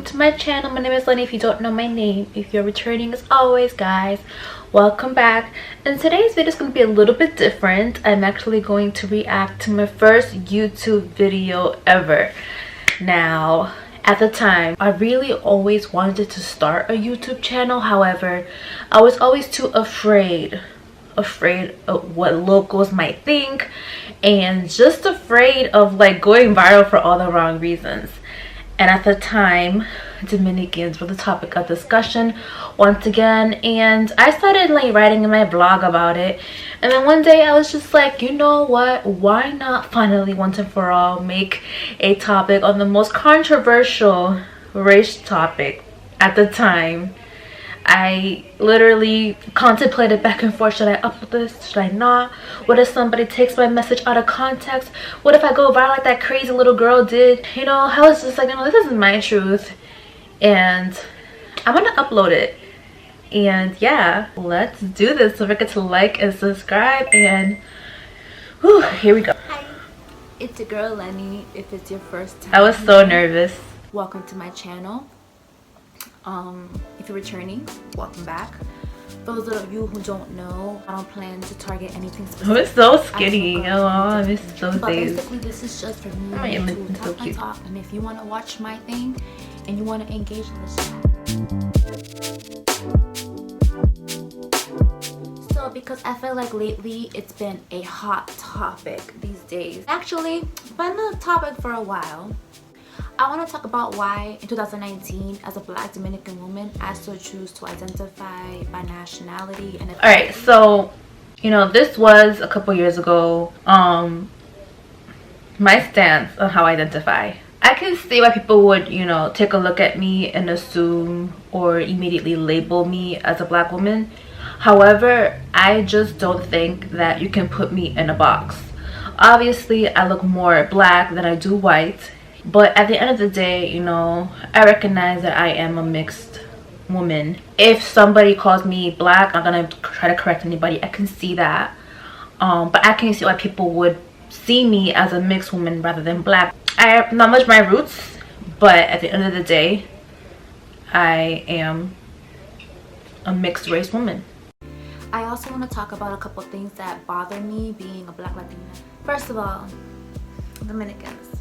to my channel. My name is Lenny if you don't know my name. If you're returning, as always, guys, welcome back. And today's video is going to be a little bit different. I'm actually going to react to my first YouTube video ever. Now, at the time, I really always wanted to start a YouTube channel. However, I was always too afraid of what locals might think, and just afraid of like going viral for all the wrong reasons. And at the time, Dominicans were the topic of discussion once again, and I started like writing in my blog about it. And then one day I was just like, you know what, why not finally once and for all make a topic on the most controversial race topic at the time. I literally contemplated back and forth, should I upload this, should I not? What if somebody takes my message out of context? What if I go viral like that crazy little girl did? You know, I was just like, you know, this isn't my truth, and I'm gonna upload it. And yeah, let's do this. Don't forget to like and subscribe, and whew, here we go. Hi, it's your girl Lenny. If it's your first time, I was so nervous. welcome to my channel. If you're returning, welcome back. For those of you who don't know, I don't plan to target anything specific. I was so skinny. Oh, I miss those but days. basically, this is just for me to talk my talk. And if you want to watch my thing and you want to engage in this chat. So, because I feel like lately it's been a hot topic these days. Actually, been a topic for a while. I want to talk about why in 2019, as a Black Dominican woman, I still choose to identify by nationality. And alright, so you know, this was a couple years ago. My stance on how I identify. I can see why people would, you know, take a look at me and assume or immediately label me as a Black woman. However, I just don't think that you can put me in a box. Obviously, I look more Black than I do white. But at the end of the day, you know, I recognize that I am a mixed woman. If somebody calls me Black, I'm gonna try to correct anybody. I can see that. But I can see why people would see me as a mixed woman rather than Black. I acknowledge my roots, but at the end of the day, I am a mixed race woman. I also want to talk about a couple things that bother me being a Black Latina. First of all, Dominicans.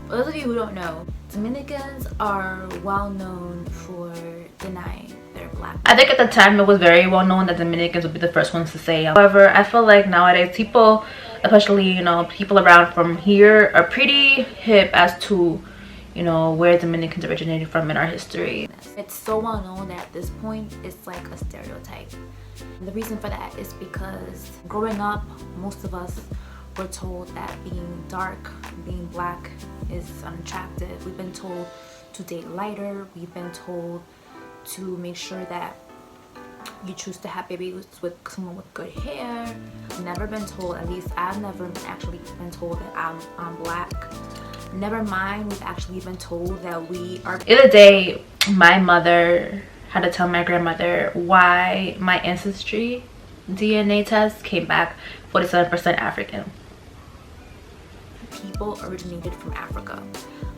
For those of you who don't know, Dominicans are well known for denying their Black. I think at the time it was very well known that Dominicans would be the first ones to say. However, I feel like nowadays people, especially, you know, people around from here, are pretty hip as to, you know, where Dominicans originated from in our history. It's so well known that at this point it's like a stereotype. And the reason for that is because growing up, most of us were told that being dark, being Black is unattractive. We've been told to date lighter. We've been told to make sure that you choose to have babies with someone with good hair. I've never been told, at least I've never actually been told that I'm Black. Never mind, we've actually been told that we are. The other day, my mother had to tell my grandmother why my ancestry DNA test came back 47% African. People originated from Africa.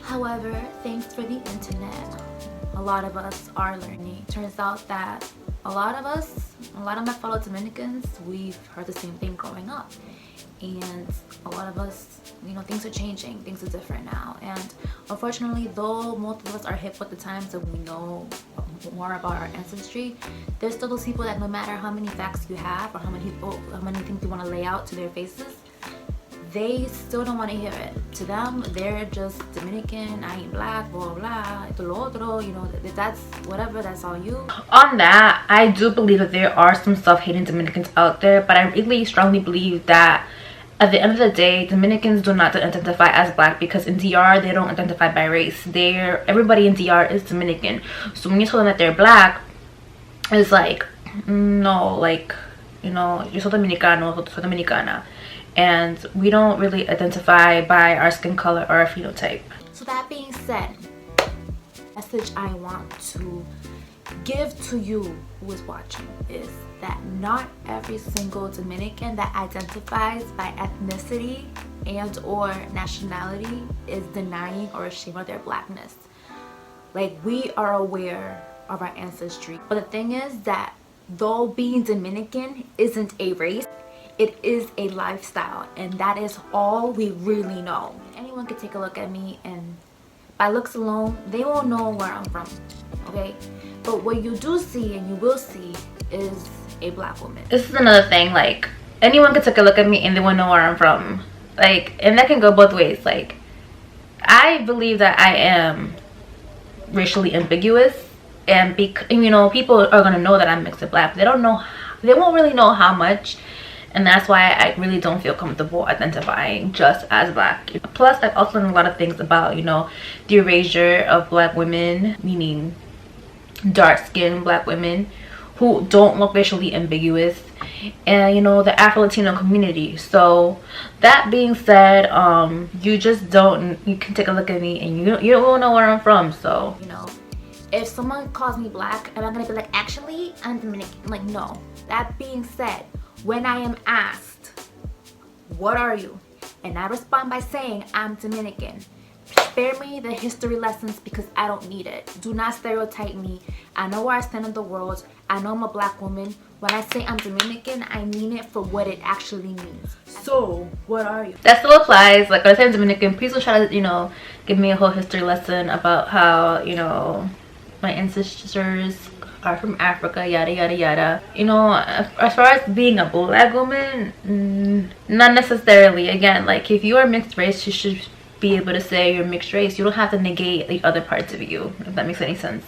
However, thanks for the internet, a lot of us are learning. Turns out that a lot of my fellow Dominicans, we've heard the same thing growing up. And a lot of us, you know, things are changing, things are different now. And unfortunately, though most of us are hip with the times and we know more about our ancestry, there's still those people that no matter how many facts you have or how many things you want to lay out to their faces, they still don't want to hear it. To them, they're just Dominican, I ain't Black, blah blah, blah, you know, that's whatever, that's all you. On that, I do believe that there are some self-hating Dominicans out there, but I really strongly believe that at the end of the day, Dominicans do not identify as Black because in DR, they don't identify by race. Everybody in DR is Dominican. So when you tell them that they're Black, it's like, no, like, you know, yo soy Dominicano, yo soy Dominicana. And we don't really identify by our skin color or our phenotype. So that being said, the message I want to give to you who is watching is that not every single Dominican that identifies by ethnicity and or nationality is denying or ashamed of their Blackness. Like, we are aware of our ancestry. But the thing is that though being Dominican isn't a race, it is a lifestyle, and that is all we really know. Anyone could take a look at me, and by looks alone, they won't know where I'm from, okay? But what you do see, and you will see, is a black woman. This is another thing, like, anyone could take a look at me and they won't know where I'm from. Like, and that can go both ways. Like, I believe that I am racially ambiguous, and you know, people are gonna know that I'm mixed with black, but they won't really know how much. And that's why I really don't feel comfortable identifying just as black. Plus, I've also learned a lot of things about, you know, the erasure of black women, meaning dark-skinned black women who don't look racially ambiguous, and, you know, the afro-latino community. So that being said, you can take a look at me and you don't know where I'm from. So, you know, if someone calls me black, am I gonna be like, actually I'm Dominican? Like, no. That being said, when I am asked, what are you? And I respond by saying, I'm Dominican, spare me the history lessons because I don't need it. Do not stereotype me. I know where I stand in the world. I know I'm a black woman. When I say I'm Dominican, I mean it for what it actually means. So, what are you? That still applies. Like, when I say I'm Dominican, please don't try to, you know, give me a whole history lesson about how, you know, my ancestors are from Africa, yada yada yada. You know, as far as being a black woman, not necessarily. Again, like, if you are mixed race, you should be able to say you're mixed race. You don't have to negate the other parts of you, if that makes any sense.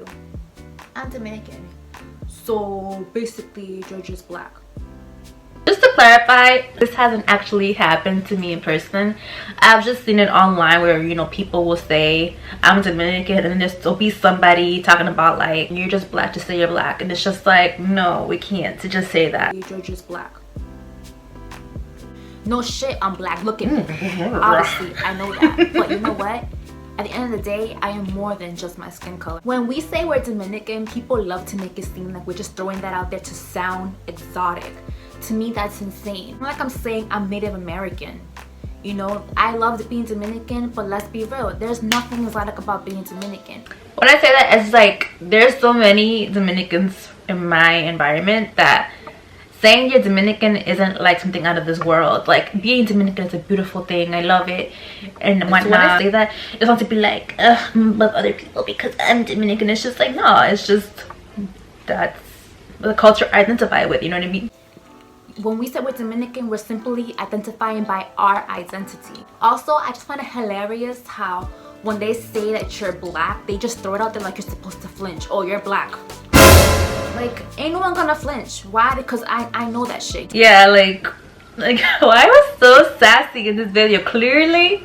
I'm Dominican, so basically you're just black. Just to clarify, this hasn't actually happened to me in person. I've just seen it online where, you know, people will say I'm Dominican, and then there'll be somebody talking about, like, you're just black, just say you're black. And it's just like, no, we can't to just say that. You're just black. No shit, I'm black. Look at me. Obviously, I know that. But you know what? At the end of the day, I am more than just my skin color. When we say we're Dominican, people love to make it seem like we're just throwing that out there to sound exotic. To me, that's insane. Like I'm saying I'm Native American. You know, I loved being Dominican, but let's be real, there's nothing exotic about being Dominican. When I say that, it's like there's so many Dominicans in my environment that saying you're Dominican isn't like something out of this world. Like, being Dominican is a beautiful thing. I love it and whatnot. So when I say that, it's not to be like, ugh, I love other people because I'm Dominican. It's just like, no, it's just that's the culture I identify with, you know what I mean? When we say we're Dominican, we're simply identifying by our identity. Also, I just find it hilarious how when they say that you're black, they just throw it out there like you're supposed to flinch. Oh, you're black. Like, ain't no one gonna flinch. Why? Because I know that shit. Yeah, like why I was so sassy in this video. Clearly,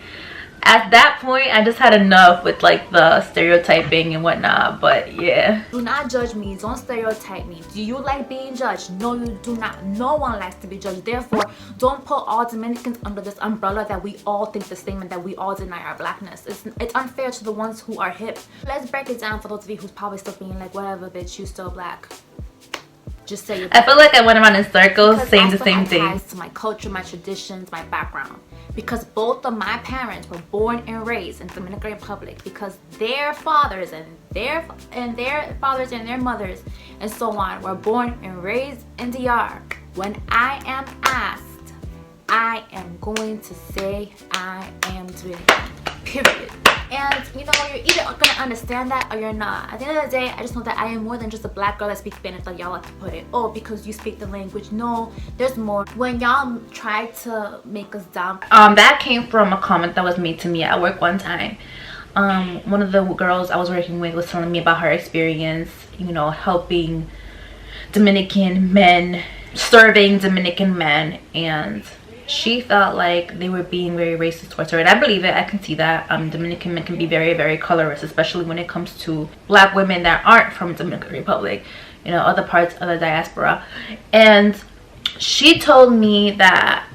at that point, I just had enough with, like, the stereotyping and whatnot. But yeah, do not judge me. Don't stereotype me. Do you like being judged? No, you do not. No one likes to be judged. Therefore, don't put all Dominicans under this umbrella that we all think the same and that we all deny our blackness. It's unfair to the ones who are hip. Let's break it down for those of you who's probably still being like, whatever, bitch, you still black. Just say you're black. I feel like I went around in circles saying the same thing. Ties to my culture, my traditions, my background. Because both of my parents were born and raised in the Dominican Republic, because their fathers and their fathers and their mothers and so on were born and raised in DR. When I am asked, I am going to say I am Dominican, period. And you know, you're either gonna understand that or you're not. At the end of the day, I just know that I am more than just a black girl that speaks Spanish, like y'all like to put it. Oh, because you speak the language. No, there's more. When y'all try to make us dumb. That came from a comment that was made to me at work one time. One of the girls I was working with was telling me about her experience, you know, helping Dominican men, serving Dominican men, and she felt like they were being very racist towards her, and I believe it. I can see that. Dominican men can be very, very colorist, especially when it comes to black women that aren't from Dominican Republic, you know, other parts of the diaspora. And she told me that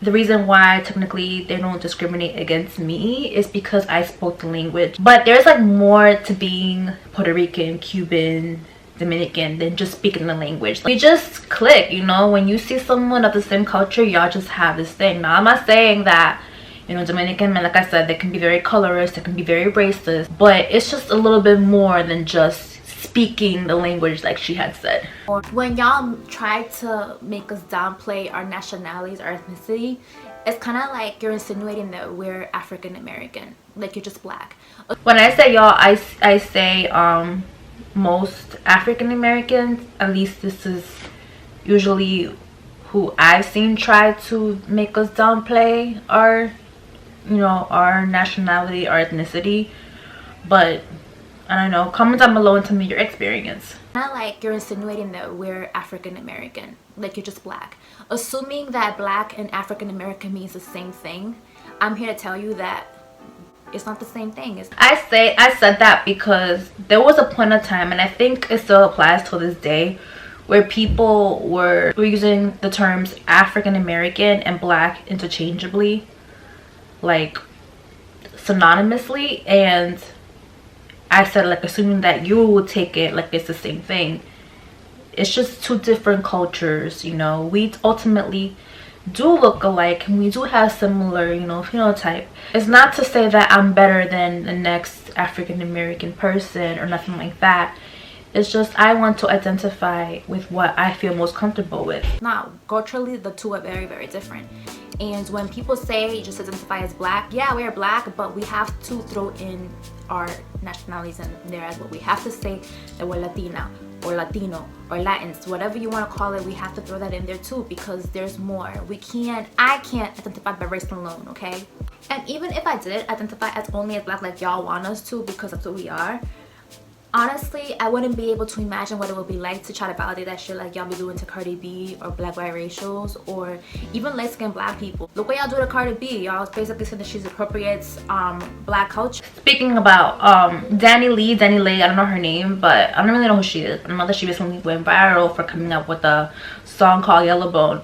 the reason why technically they don't discriminate against me is because I spoke the language. But there's like more to being Puerto Rican, Cuban, Dominican than just speaking the language. We just click, you know. When you see someone of the same culture, y'all just have this thing. Now, I'm not saying that, you You know, Dominican men, like I said, they can be very colorist, they can be very racist, but it's just a little bit more than just speaking the language like she had said. When y'all try to make us downplay our nationalities, our ethnicity, it's kind of like you're insinuating that we're African American, like you're just black. When I say y'all, I say most African Americans, at least this is usually who I've seen try to make us downplay our, you know, our nationality, our ethnicity. But I don't know, comment down below and tell me your experience. Not like you're insinuating that we're African American, like you're just black. Assuming that black and African American means the same thing, I'm here to tell you that it's not the same thing. I said that because there was a point of time, and I think it still applies to this day, where people were using the terms African American and black interchangeably, like synonymously, and I said, like, assuming that you would take it like it's the same thing. It's just two different cultures, you know. We ultimately do look alike and we do have similar, you know, phenotype. It's not to say that I'm better than the next African American person or nothing like that. It's just I want to identify with what I feel most comfortable with. Now, culturally, the two are very, very different. And when people say just identify as black, yeah, we're black, but we have to throw in our nationalities in there as well. We have to say that we're Latina or Latino or Latins, whatever you want to call it. We have to throw that in there too, because there's more. I can't identify by race alone, okay? And even if I did identify as only as black, like y'all want us to, because that's what we are, honestly, I wouldn't be able to imagine what it would be like to try to validate that shit like y'all be doing to Cardi B or black biracials or even light-skinned black people. Look what y'all do to Cardi B. Y'all basically saying that she's appropriates black culture. Speaking about Danny Lee, I don't know her name, but I don't really know who she is. I know that she recently went viral for coming up with a song called Yellowbone.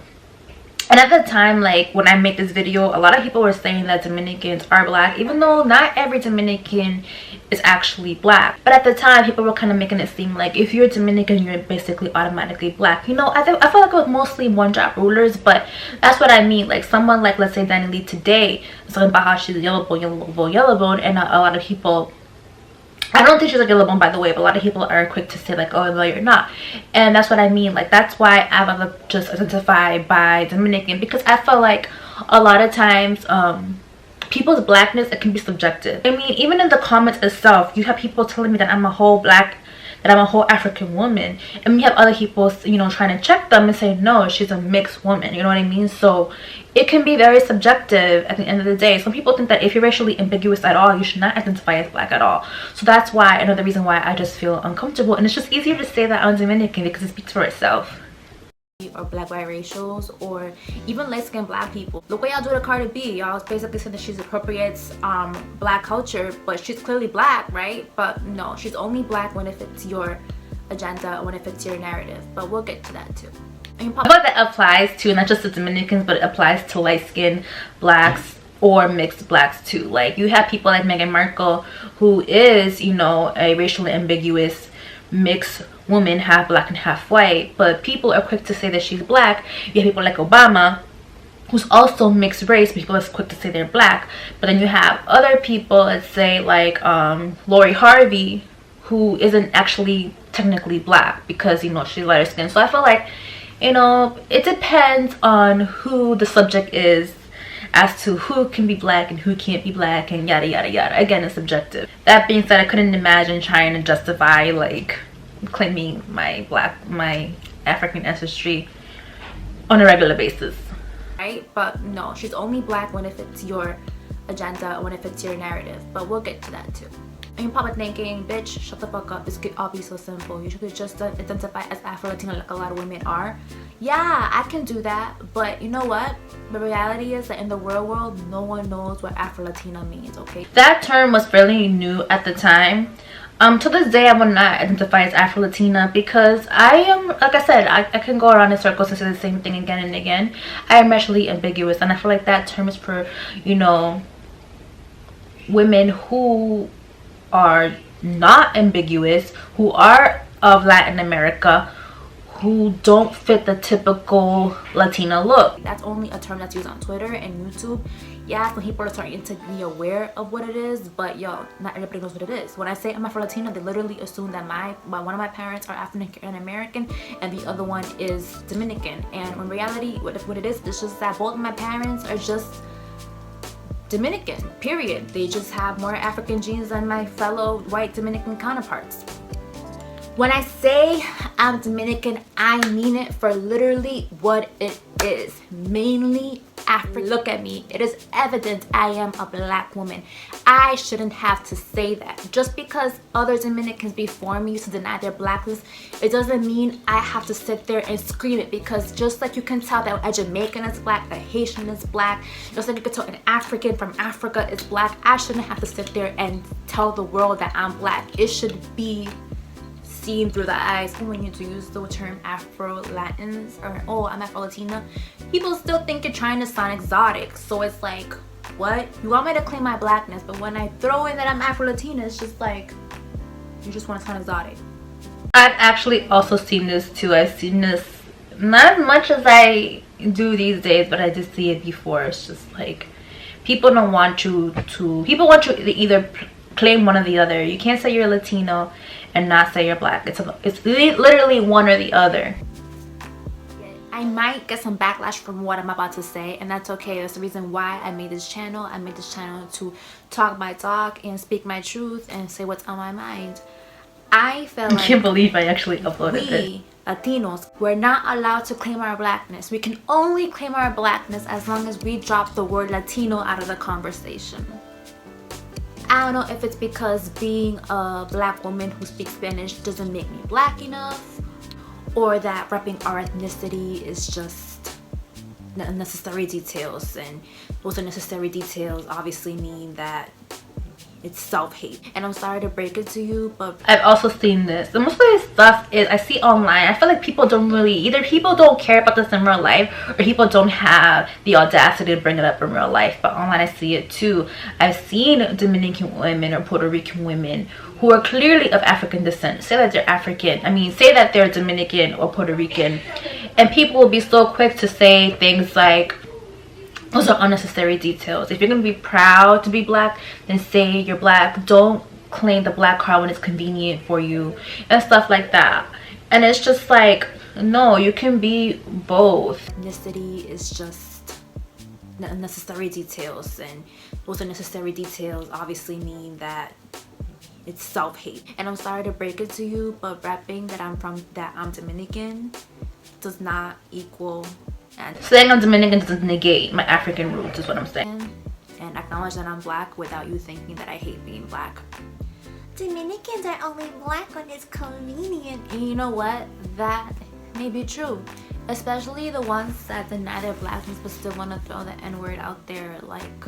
And at the time, like, when I made this video, a lot of people were saying that Dominicans are black, even though not every Dominican is actually black. But at the time, people were kind of making it seem like if you're Dominican, you're basically automatically black. You know, I feel like it was mostly one-drop rulers, but that's what I mean. Like, someone like, let's say, Danny Lee today is talking about how she's yellowbone, and a lot of people, I don't think she's like yellowbone, by the way, but a lot of people are quick to say like, oh no, you're not. And that's what I mean. Like, that's why I rather just identify by Dominican, because I feel like a lot of times people's blackness, it can be subjective. I mean, even in the comments itself, you have people telling me that I'm a whole African woman, and we have other people, you know, trying to check them and say no, she's a mixed woman, you know what I mean? So it can be very subjective at the end of the day. Some people think that if you're racially ambiguous at all, you should not identify as black at all. So that's why, another reason why I just feel uncomfortable, and it's just easier to say that I'm Dominican because it speaks for itself. Or black biracials or even light-skinned black people. Look what y'all do to Cardi B. Y'all basically saying that she's appropriates black culture, but she's clearly black, right? But no, she's only black when it fits your agenda, when it fits your narrative. But we'll get to that too. I feel like that applies to not just the Dominicans, but it applies to light-skinned blacks or mixed blacks too. Like, you have people like Meghan Markle, who is, you know, a racially ambiguous mixed woman, half black and half white, but people are quick to say that she's black. You have people like Obama, who's also mixed race, but people are quick to say they're black. But then you have other people, let's say like Lori Harvey, who isn't actually technically black because, you know, she's lighter skin. So I feel like, you know, it depends on who the subject is as to who can be black and who can't be black, and yada yada yada. Again, it's subjective. That being said, I couldn't imagine trying to justify like claiming my African ancestry on a regular basis, right? But no, she's only black when it fits your agenda, when it fits your narrative. But we'll get to that too. And you're probably thinking, bitch, shut the fuck up. This could all be so simple. You should just identify as afrolatina like a lot of women are. Yeah, I can do that, but you know what? The reality is that in the real world, no one knows what afrolatina means, okay? That term was fairly new at the time. To this day, I will not identify as Afro-Latina because I am, like I said, I can go around in circles and say the same thing again and again. I am racially ambiguous, and I feel like that term is for, you know, women who are not ambiguous, who are of Latin America, who don't fit the typical Latina look. That's only a term that's used on Twitter and YouTube. Yeah, some people are starting to be aware of what it is, but yo, not everybody knows what it is. When I say I'm Afro-Latina, they literally assume that one of my parents are African American and the other one is Dominican. And in reality, what it is, it's just that both of my parents are just Dominican, period. They just have more African genes than my fellow white Dominican counterparts. When I say I'm Dominican, I mean it for literally what it is. Mainly African. Look at me. It is evident I am a black woman. I shouldn't have to say that. Just because other Dominicans before me used to deny their blackness, it doesn't mean I have to sit there and scream it, because just like you can tell that a Jamaican is black, a Haitian is black, just like you can tell an African from Africa is black, I shouldn't have to sit there and tell the world that I'm black. It should be seen through the eyes. When you do use the term Afro-Latins or oh, I'm Afro-Latina, people still think you're trying to sound exotic. So it's like, what? You want me to claim my blackness, but when I throw in that I'm Afro-Latina, it's just like, you just want to sound exotic. I've actually also seen this too. I've seen this not as much as I do these days, but I did see it before. It's just like people want you to either claim one or the other. You can't say you're Latino and not say you're black. It's literally one or the other. I might get some backlash from what I'm about to say, and that's okay. That's the reason why I made this channel. I made this channel to talk my talk and speak my truth and say what's on my mind. I feel like I can't believe I actually uploaded this. We Latinos, we're not allowed to claim our blackness. We can only claim our blackness as long as we drop the word Latino out of the conversation. I don't know if it's because being a black woman who speaks Spanish doesn't make me black enough, or that repping our ethnicity is just unnecessary details, and those unnecessary details obviously mean that it's self-hate. And I'm sorry to break it to you, but I've also seen this. The most of this stuff is I see online. I feel like people don't really, either people don't care about this in real life, or people don't have the audacity to bring it up in real life. But online I see it too. I've seen Dominican women or Puerto Rican women who are clearly of African descent say that they're African. I mean, say that they're Dominican or Puerto Rican, and people will be so quick to say things like, those are unnecessary details. If you're gonna be proud to be black, then say you're black. Don't claim the black card when it's convenient for you and stuff like that. And it's just like, no, you can be both. Ethnicity is just unnecessary details, and those unnecessary details obviously mean that it's self-hate. And I'm sorry to break it to you, but rapping that I'm Dominican does not equal. And saying I'm Dominican doesn't negate my African roots is what I'm saying. And acknowledge that I'm black without you thinking that I hate being black. Dominicans are only black when it's convenient. And you know what? That may be true. Especially the ones that deny their blackness but still want to throw the N-word out there like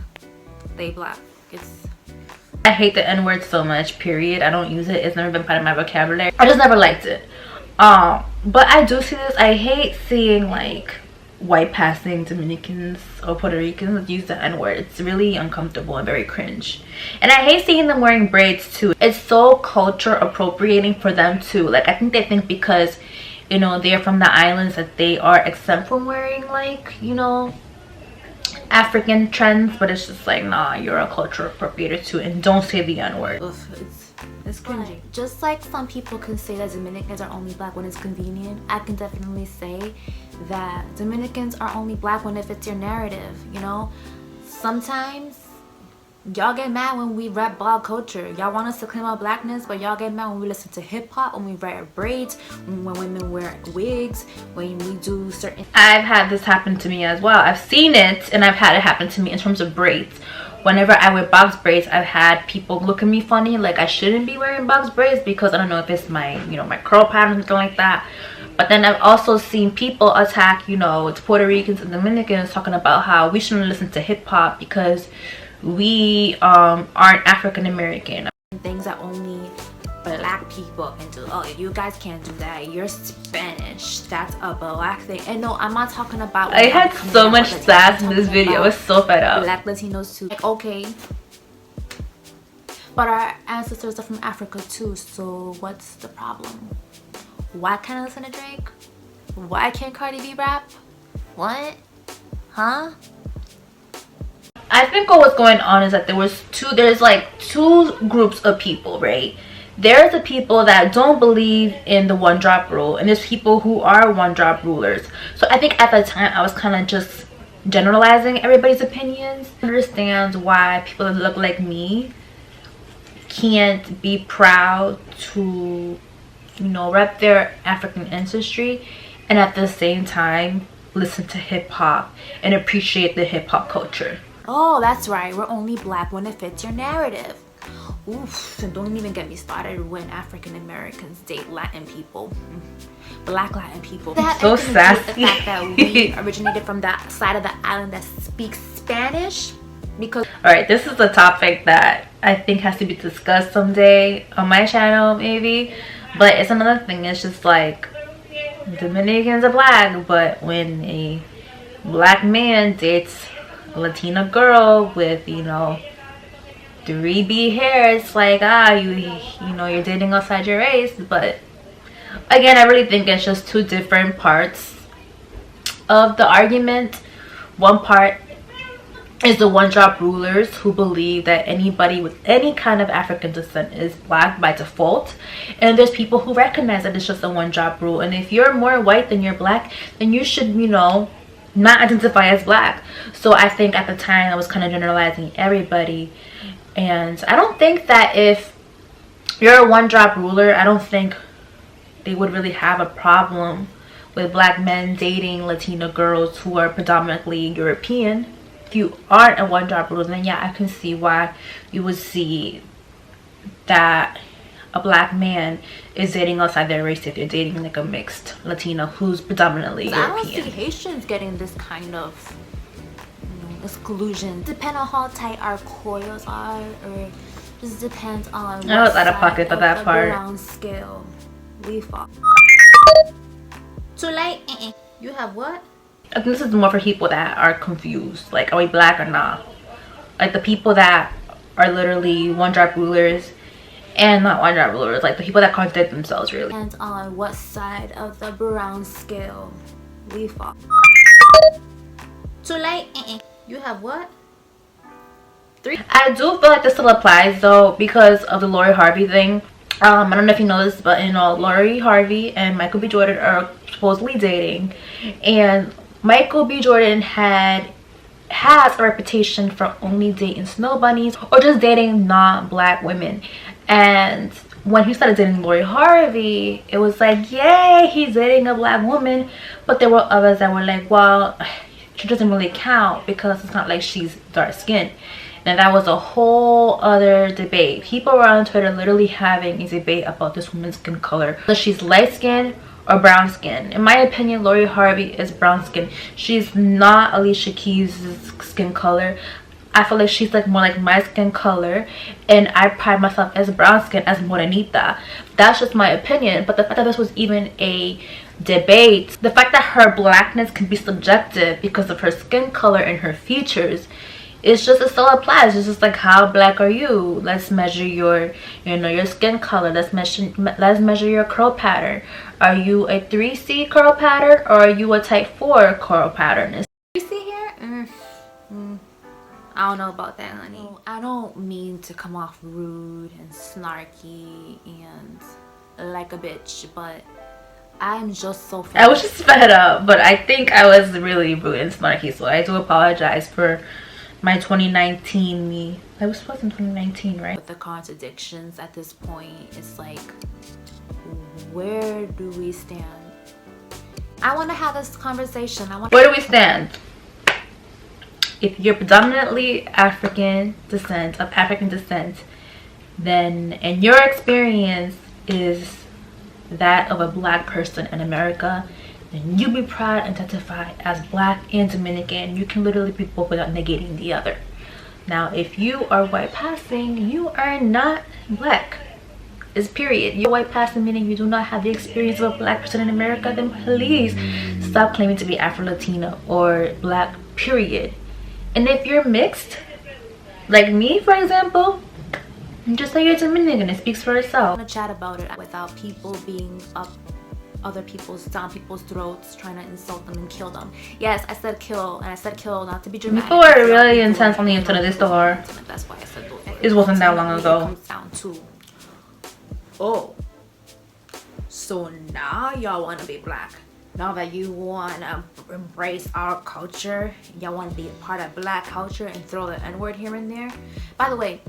they black. I hate the N-word so much, period. I don't use it. It's never been part of my vocabulary. I just never liked it. But I do see this. I hate seeing like white passing Dominicans or Puerto Ricans use the N-word. It's really uncomfortable and very cringe. And I hate seeing them wearing braids too. It's so culture appropriating for them too. Like, I think they think because, you know, they're from the islands that they are exempt from wearing, like, you know, African trends. But it's just like, nah, you're a culture appropriator too, and don't say the N-word. It's cringy. Just like some people can say that Dominicans are only black when it's convenient, I can definitely say that Dominicans are only black when it fits your narrative, you know? Sometimes y'all get mad when we rap blog culture. Y'all want us to claim our blackness, but y'all get mad when we listen to hip-hop, when we wear braids, when women wear wigs, when we do certain... I've had this happen to me as well. I've seen it, and I've had it happen to me in terms of braids. Whenever I wear box braids, I've had people look at me funny, like I shouldn't be wearing box braids because I don't know if it's my, you know, my curl pattern or something like that. But then I've also seen people attack, you know, Puerto Ricans and Dominicans, talking about how we shouldn't listen to hip hop because we aren't African American. Things that only black people can do. Oh, you guys can't do that. You're Spanish. That's a black thing. And no, I'm not talking about... I had so much sass in this video. I was so fed up. Black Latinos too. Like, okay. But our ancestors are from Africa too, so what's the problem? Why can't I listen to Drake? Why can't Cardi B rap? What? Huh? I think what was going on is that there's like two groups of people, right? There's the people that don't believe in the one drop rule, and there's people who are one drop rulers. So I think at the time I was kind of just generalizing everybody's opinions. Understands why people that look like me can't be proud to, you know, rep their African ancestry and at the same time listen to hip-hop and appreciate the hip-hop culture. Oh, that's right. We're only black when it fits your narrative. Oof, and don't even get me started when African Americans date Latin people. Black Latin people. That so sassy. The fact that we originated from that side of the island that speaks Spanish. Because alright, this is a topic that I think has to be discussed someday on my channel maybe. But it's another thing. It's just like Dominicans are black, but when a black man dates a Latina girl with, you know, 3B hair, it's like, you know, you're dating outside your race. But again, I really think it's just two different parts of the argument. One part is the one drop rulers who believe that anybody with any kind of African descent is black by default, and there's people who recognize that it's just a one drop rule, and if you're more white than you're black, then you should, you know, not identify as black. So I think at the time I was kind of generalizing everybody, and I don't think that if you're a one drop ruler, I don't think they would really have a problem with black men dating Latina girls who are predominantly European. If you aren't a one drop ruler, then yeah, I can see why you would see that a black man is dating outside their race if they're dating like a mixed Latina who's predominantly European. I don't see Haitians getting this kind of, you know, exclusion. Depend on how tight our coils are, or just depends on I was out of pocket for that part. Brown scale we fall. Too late. You have what? I think this is more for people that are confused, like, are we black or not? Like the people that are literally one drop rulers and not one drop rulers, like the people that contradict themselves, really. Depends on what side of the brown scale we fall. Too late. You have what? 3. I do feel like this still applies though because of the Lori Harvey thing. I don't know if you know this, but you know, Lori Harvey and Michael B. Jordan are supposedly dating, and Michael B. Jordan has a reputation for only dating snow bunnies or just dating non-black women. And when he started dating Lori Harvey, it was like, yay, he's dating a black woman. But there were others that were like, well, she doesn't really count because it's not like she's dark skinned. And that was a whole other debate. People were on Twitter literally having a debate about this woman's skin color, whether she's light skinned or brown skin. In my opinion, Lori Harvey is brown skin. She's not Alicia Keys' skin color. I feel like she's like more like my skin color, and I pride myself as brown skin, as morenita. That's just my opinion. But the fact that this was even a debate, the fact that her blackness can be subjective because of her skin color and her features, it's just, it still applies. It's just like, how black are you? Let's measure your, you know, your skin color. Let's measure your curl pattern. Are you a 3C curl pattern or are you a type 4 curl pattern? 3C here? I don't know about that, honey. I don't mean to come off rude and snarky and like a bitch, but I'm just so fed up. I was just fed up, but I think I was really rude and snarky, so I do apologize for my 2019 me. I was supposed in 2019, right? With the contradictions at this point, it's like, where do we stand? I want to have this conversation. Where do we stand? If you're predominantly African descent, then, and your experience is that of a black person in America, then you be proud and identify as black and Dominican. You can literally be both without negating the other. Now, if you are white passing, you are not black. It's period. You're white passing, meaning you do not have the experience of a black person in America, then please stop claiming to be Afro-Latina or black, period. And if you're mixed, like me, for example, just say you're Dominican. It speaks for itself. I want to chat about it without people being other people's, down people's throats, trying to insult them and kill them. Yes, I said kill, and I said kill not to be dramatic. People were really intense on the internet. They still are. That's why I said it wasn't that long ago. It comes down to, oh, so now y'all want to be black. Now that you want to embrace our culture, y'all want to be a part of black culture and throw the N-word here and there. By the way,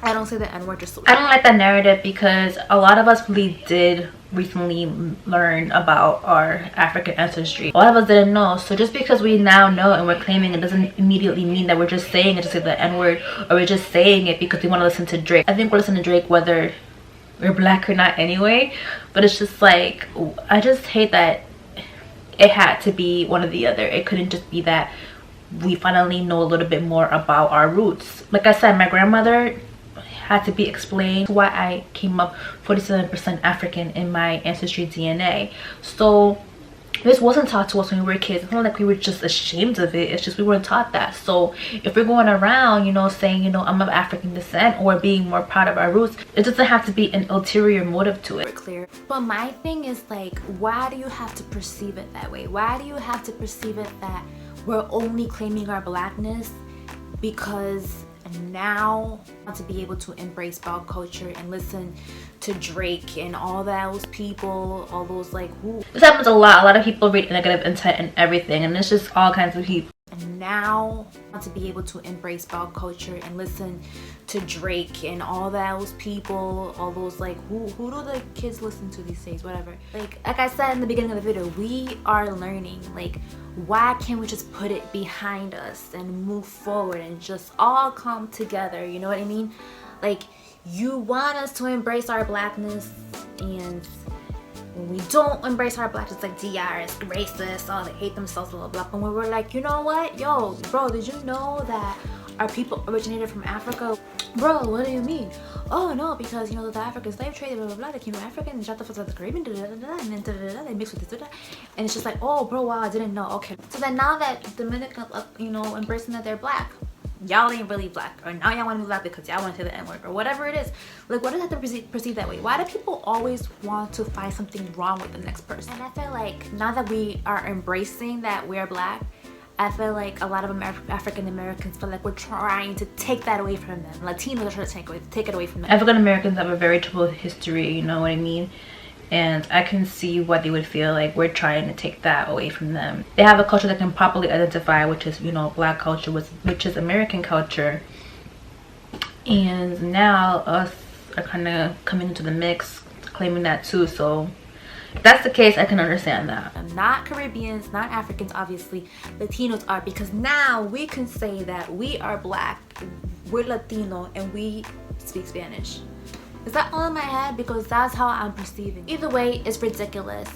I don't say the N-word just so. I don't like that narrative because a lot of us really did recently learn about our African ancestry. A lot of us didn't know. So just because we now know and we're claiming it doesn't immediately mean that we're just saying it to say the N-word, or we're just saying it because we want to listen to Drake. I think we're listening to Drake whether we're black or not anyway. But it's just like, I just hate that it had to be one or the other. It couldn't just be that we finally know a little bit more about our roots. Like I said, my grandmother had to be explained why I came up 47% African in my ancestry DNA. So this wasn't taught to us when we were kids. It's not like we were just ashamed of it. It's just we weren't taught that. So if we're going around, you know, saying, you know, I'm of African descent, or being more proud of our roots, it doesn't have to be an ulterior motive to it. Clear. But my thing is, like, why do you have to perceive it that way? Why do you have to perceive it that we're only claiming our blackness because now to be able to embrace black culture and listen to Drake and all those people, all those like who. This happens a lot of people read negative intent and everything, and it's just all kinds of people. And now to be able to embrace black culture and listen to Drake and all those people, all those like who do the kids listen to these days, whatever. Like I said in the beginning of the video, we are learning. Like, why can't we just put it behind us and move forward and just all come together? You know what I mean? Like, you want us to embrace our blackness, and when we don't embrace our blackness, like DR is racist, oh, they hate themselves, blah, blah, blah. But when we're like, you know what? Yo, bro, did you know that our people originated from Africa? Bro, what do you mean? Oh, no, because, you know, the African slave trade, blah, blah, blah, they came from Africa and dropped off to the Caribbean, da, da, da, da, and then da, da, da, they mixed with this, da, da. And it's just like, oh, bro, wow, I didn't know. Okay. So then now that Dominicans, you know, embracing that they're black, y'all ain't really black, or now y'all want to be black because y'all want to say the N-word, or whatever it is. Like, why does it have to perceive that way? Why do people always want to find something wrong with the next person? And I feel like now that we are embracing that we're black, I feel like a lot of African Americans feel like we're trying to take that away from them. Latinos are trying to take it away from them. African Americans have a very troubled history, you know what I mean? And I can see why they would feel like we're trying to take that away from them. They have a culture that can properly identify, which is, you know, black culture, which is American culture. And now us are kind of coming into the mix, claiming that too. So if that's the case, I can understand that. Not Caribbeans, not Africans, obviously. Latinos are, because now we can say that we are black, we're Latino, and we speak Spanish. Is that all in my head? Because that's how I'm perceiving. Either way, it's ridiculous.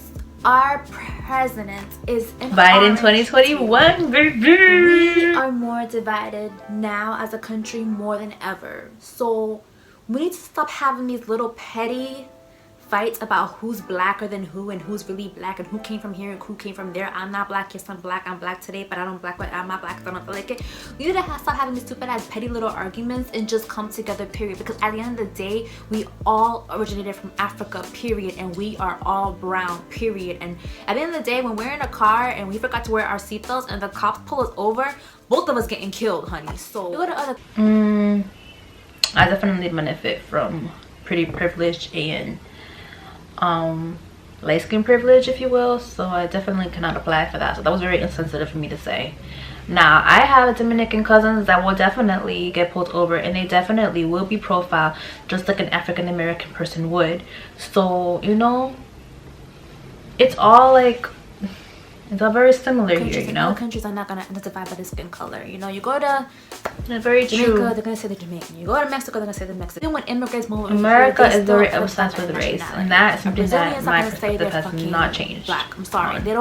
Our president is in Biden 2021, baby. We are more divided now as a country more than ever. So we need to stop having these little petty fights about who's blacker than who and who's really black and who came from here and who came from there. I'm not black, yes I'm black today, but I'm not black, so I don't feel like it. We need to stop having these stupid ass petty little arguments and just come together, period. Because at the end of the day, we all originated from Africa, period, and we are all brown, period. And at the end of the day, when we're in a car and we forgot to wear our seatbelts and the cops pull us over, both of us getting killed, honey. So go to other I definitely benefit from pretty privilege and light skin privilege, if you will, so I definitely cannot apply for that. So that was very insensitive for me to say. Now, I have Dominican cousins that will definitely get pulled over, and they definitely will be profiled just like an African American person would. So, you know, it's all like, it's all very similar here, you know. Countries are not gonna identify by the skin color. You know, you go to very Jamaica, true. they're gonna say the Jamaican. You go to Mexico, they're gonna say the Mexican. Even when immigrants move, America is very obsessed with race, and that is something that my perspective has not changed. Black. I'm sorry, they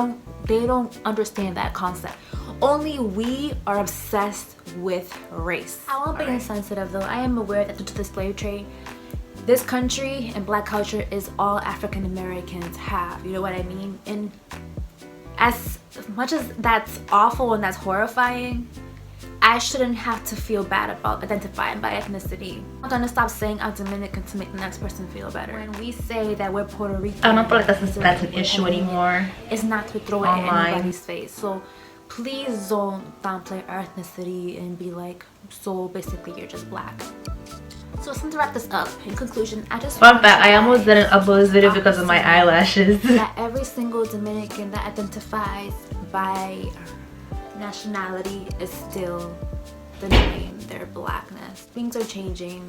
don't understand that concept. Only we are obsessed with race. I won't be insensitive though. I am aware that due to the slave trade, this country and black culture is all African Americans have. You know what I mean? And as much as that's awful and that's horrifying, I shouldn't have to feel bad about identifying by ethnicity. I'm gonna stop saying I'm Dominican to make the next person feel better. When we say that we're Puerto Rican, I don't feel like that's an issue anymore. It's not to throw it in anybody's face. So please don't downplay our ethnicity and be like, so basically you're just black. So to wrap this up, in conclusion, I just fun fact, I almost didn't upload this video because of my eyelashes. That every single Dominican that identifies by nationality is still denying their blackness. Things are changing.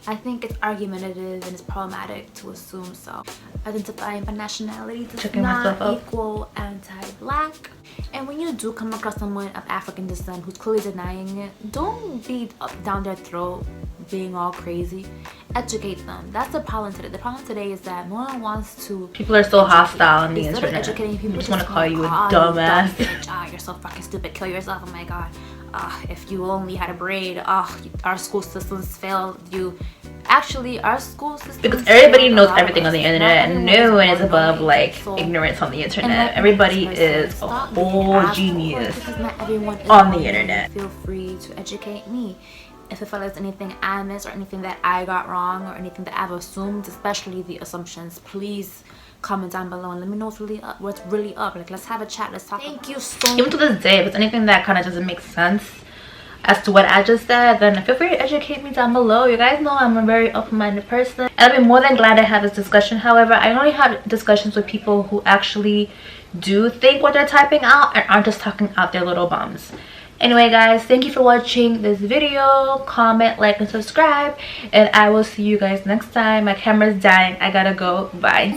I think it's argumentative and it's problematic to assume so. Identifying by nationality does not equal anti-black. And when you do come across someone of African descent who's clearly denying it, don't be up down their throat being all crazy. Educate them. That's the problem today. The problem today is that no one wants to. People are so hostile on the internet. Educating people, just want to call you a dumbass. Bitch. You're so fucking stupid. Kill yourself. Oh my god. If you only had a braid. Our school systems failed you. Actually, our school system, because everybody knows everything on the internet and no one is above like ignorance on the internet. Everybody is a whole genius on the internet. Feel free to educate me if you feel there's anything I missed or anything that I got wrong or anything that I've assumed, especially the assumptions. Please comment down below and let me know what's really up. Like, let's have a chat. Let's talk. Thank you so much. Even to this day, if it's anything that kind of doesn't make sense as to what I just said, then feel free to educate me down below. You guys know I'm a very open-minded person and I'll be more than glad to have this discussion. However, I only have discussions with people who actually do think what they're typing out and aren't just talking out their little bums. Anyway guys, thank you for watching this video. Comment, like, and subscribe, and I will see you guys next time. My camera's dying. I gotta go. Bye.